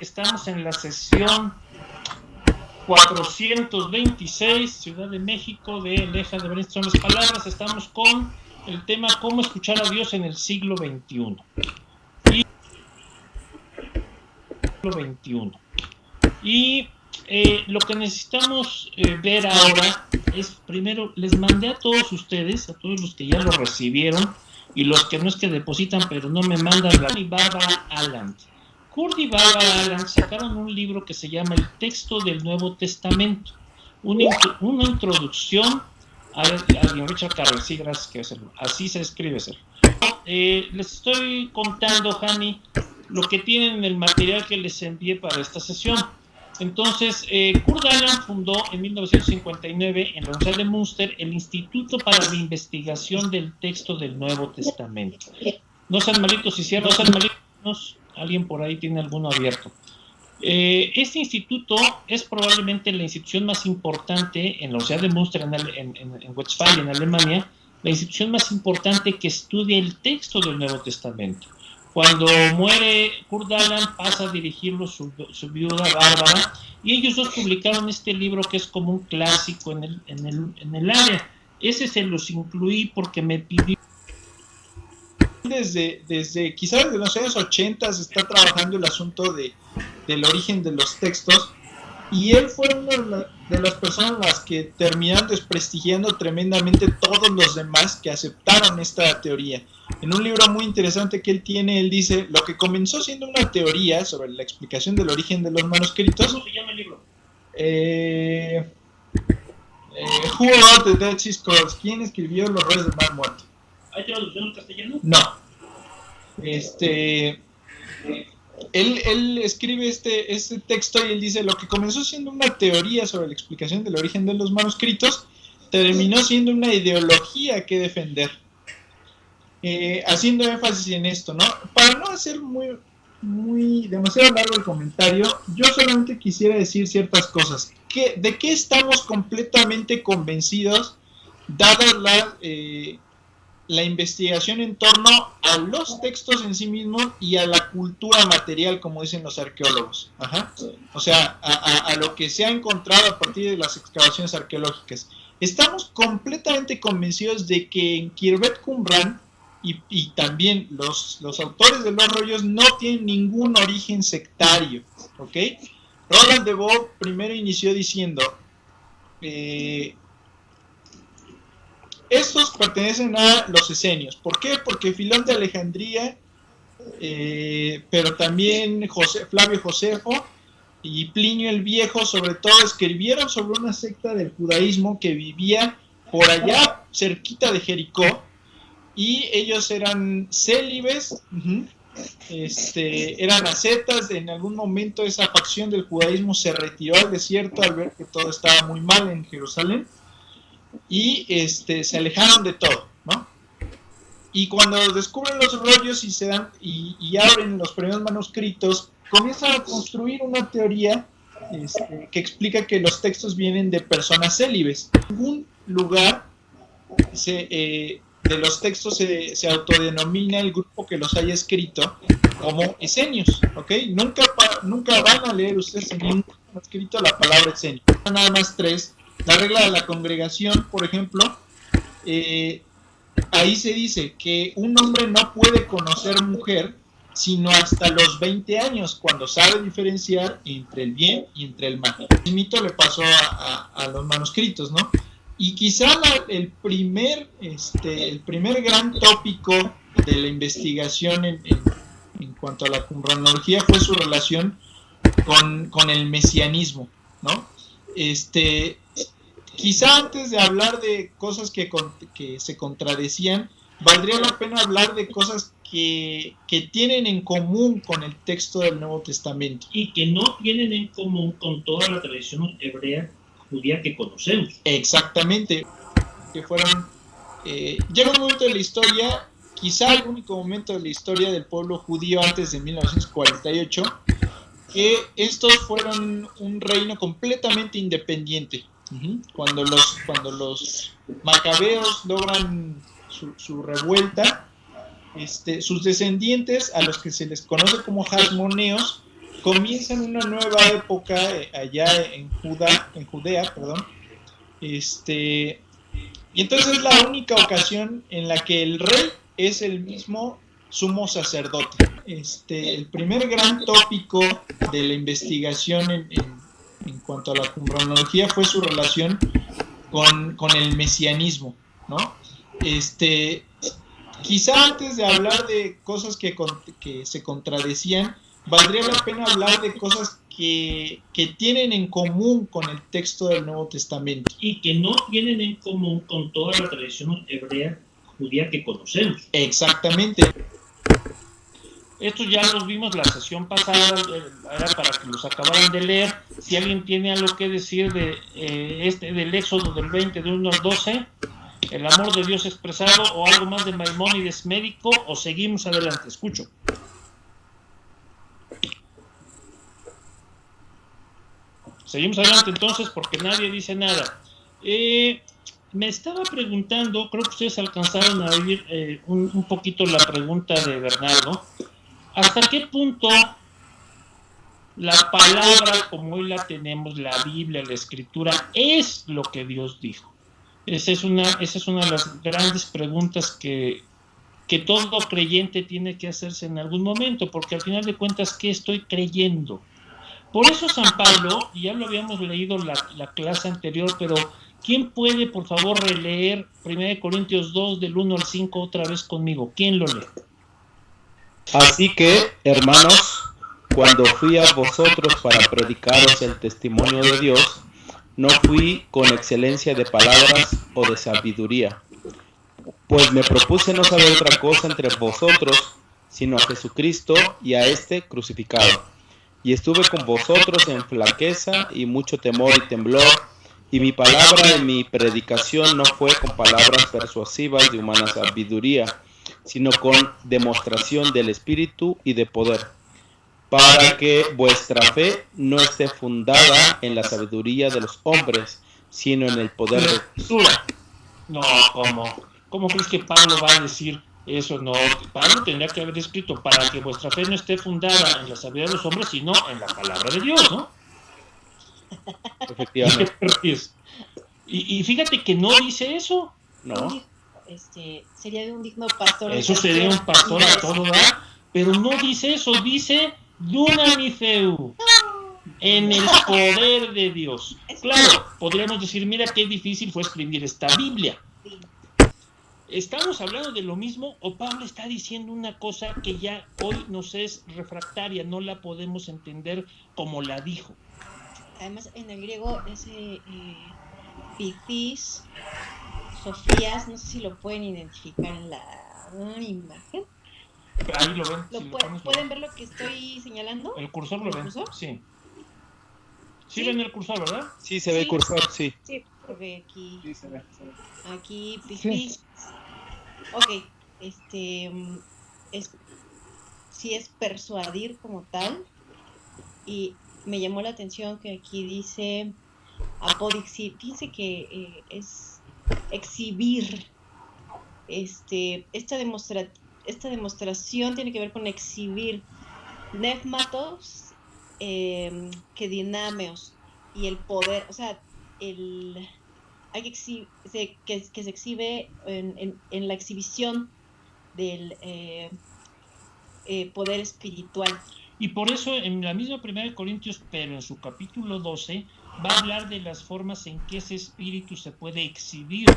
Estamos en la sesión 426, Ciudad de México, de Deja de venir son las palabras. Estamos con el tema cómo escuchar a Dios en el siglo XXI. Y lo que necesitamos ver ahora es, primero, les mandé a todos ustedes, a todos los que ya lo recibieron, y los que no es que depositan, pero no me mandan, Kurt y Barbara Alland. Kurt y Barbara Alland sacaron un libro que se llama El texto del Nuevo Testamento, una introducción a Richard Carver. Sí, gracias, que hacerlo. Así se escribe, ser. Les estoy contando, Hani, lo que tienen en el material que les envié para esta sesión. Entonces, Kurt Alland fundó en 1959 en la Universidad de Münster el Instituto para la Investigación del Texto del Nuevo Testamento. No sean malitos, no sean malitos, alguien por ahí tiene alguno abierto. Este instituto es probablemente la institución más importante en la Universidad de Münster, en Westfalia, en Alemania, la institución más importante que estudia el texto del Nuevo Testamento. Cuando muere Kurt Alland, pasa a dirigirlo su viuda Bárbara, y ellos dos publicaron este libro que es como un clásico en el área. Ese se los incluí porque me pidió. Desde quizás desde los años 80 se está trabajando el asunto del origen de los textos, y él fue una de las personas las que terminaron desprestigiando tremendamente todos los demás que aceptaron esta teoría. En un libro muy interesante que él tiene, él dice, lo que comenzó siendo una teoría sobre la explicación del origen de los manuscritos. ¿Cómo se llama el libro? Who Wrote the Dead Sea Scrolls? ¿Quién escribió Los Rollos del Mar Muerto? ¿Hay traducción en castellano? No. Él escribe este texto y él dice, lo que comenzó siendo una teoría sobre la explicación del origen de los manuscritos, terminó siendo una ideología que defender. Haciendo énfasis en esto, ¿no? Para no hacer demasiado largo el comentario, yo solamente quisiera decir ciertas cosas. ¿De qué estamos completamente convencidos, dada la investigación en torno a los textos en sí mismos y a la cultura material, como dicen los arqueólogos? Ajá. O sea, a lo que se ha encontrado a partir de las excavaciones arqueológicas. Estamos completamente convencidos de que en Khirbet Qumran y también los autores de los rollos no tienen ningún origen sectario, ¿ok? Roland de Bow primero inició diciendo, estos pertenecen a los esenios. ¿Por qué? Porque Filón de Alejandría, pero también Flavio Josefo y Plinio el Viejo, sobre todo, escribieron sobre una secta del judaísmo que vivía por allá, cerquita de Jericó, y ellos eran célibes, eran ascetas. En algún momento esa facción del judaísmo se retiró al desierto al ver que todo estaba muy mal en Jerusalén, y se alejaron de todo, ¿no? Y cuando descubren los rollos y se dan y abren los primeros manuscritos, comienzan a construir una teoría que explica que los textos vienen de personas célibes. En ningún lugar de los textos se autodenomina el grupo que los haya escrito como esenios, ¿ok? Nunca van a leer ustedes en ningún manuscrito la palabra esenio. Nada más tres. La regla de la congregación, por ejemplo, ahí se dice que un hombre no puede conocer mujer sino hasta los 20 años, cuando sabe diferenciar entre el bien y entre el mal. El mito le pasó a los manuscritos, ¿no? Y quizá el primer gran tópico de la investigación en cuanto a la qumranología fue su relación con el mesianismo, ¿no? Quizá antes de hablar de cosas que se contradecían, valdría la pena hablar de cosas que tienen en común con el texto del Nuevo Testamento. Y que no tienen en común con toda la tradición hebrea judía que conocemos. Exactamente. Que fueron... llega un momento de la historia, quizá el único momento de la historia del pueblo judío antes de 1948, que estos fueron un reino completamente independiente. Cuando los macabeos logran su revuelta, sus descendientes, a los que se les conoce como hasmoneos, comienzan una nueva época allá en Judea, perdón. Y entonces es la única ocasión en la que el rey es el mismo sumo sacerdote. El primer gran tópico de la investigación en cuanto a la cronología fue su relación con el mesianismo, ¿no? Quizá antes de hablar de cosas que se contradecían, valdría la pena hablar de cosas que tienen en común con el texto del Nuevo Testamento. Y que no tienen en común con toda la tradición hebrea judía que conocemos. Exactamente. Estos ya los vimos la sesión pasada, era para que los acabaran de leer. Si alguien tiene algo que decir del Éxodo del 20, del 1 al 12, el amor de Dios expresado, o algo más de Maimónides médico, o seguimos adelante. Escucho. Seguimos adelante entonces porque nadie dice nada. Me estaba preguntando, creo que ustedes alcanzaron a oír un poquito la pregunta de Bernardo. ¿Hasta qué punto la palabra como hoy la tenemos, la Biblia, la Escritura, es lo que Dios dijo? Esa es una de las grandes preguntas que todo creyente tiene que hacerse en algún momento, porque al final de cuentas, ¿qué estoy creyendo? Por eso San Pablo, y ya lo habíamos leído la clase anterior, pero ¿quién puede, por favor, releer 1 Corintios 2, del 1 al 5 otra vez conmigo? ¿Quién lo lee? Así que, hermanos, cuando fui a vosotros para predicaros el testimonio de Dios, no fui con excelencia de palabras o de sabiduría, pues me propuse no saber otra cosa entre vosotros, sino a Jesucristo y a este crucificado. Y estuve con vosotros en flaqueza y mucho temor y temblor, y mi palabra en mi predicación no fue con palabras persuasivas de humana sabiduría, sino con demostración del Espíritu y de poder, para que vuestra fe no esté fundada en la sabiduría de los hombres, sino en el poder de Dios. No, ¿cómo crees que Pablo va a decir eso? No, Pablo tendría que haber escrito para que vuestra fe no esté fundada en la sabiduría de los hombres, sino en la palabra de Dios, ¿no? Efectivamente. Y fíjate que no dice eso. No. Sería de un digno pastor. Eso sería un pastor a todo dar, pero no dice eso, dice Dunamifeu, en el poder de Dios. Claro, podríamos decir, mira qué difícil fue escribir esta Biblia. ¿Estamos hablando de lo mismo o Pablo está diciendo una cosa que ya hoy nos es refractaria, no la podemos entender como la dijo? Además, en el griego ese Pifis, Sofías, no sé si lo pueden identificar en la imagen. Ahí lo ven. ¿Pueden ver lo que estoy señalando? ¿El cursor lo ven? ¿Cursor? Sí. ¿Sí ven el cursor, verdad? Sí, se ve el cursor, sí. Sí, porque aquí... Sí, se ve. Aquí, Pifis. Sí. Ok, sí es persuadir como tal, y me llamó la atención que aquí dice apodixir, fíjense que es exhibir. Esta demostración tiene que ver con exhibir nefmatos, que dinameos, y el poder, o sea, hay que se exhibe en la exhibición del poder espiritual. Y por eso en la misma 1 Corintios, pero en su capítulo 12, va a hablar de las formas en que ese espíritu se puede exhibir.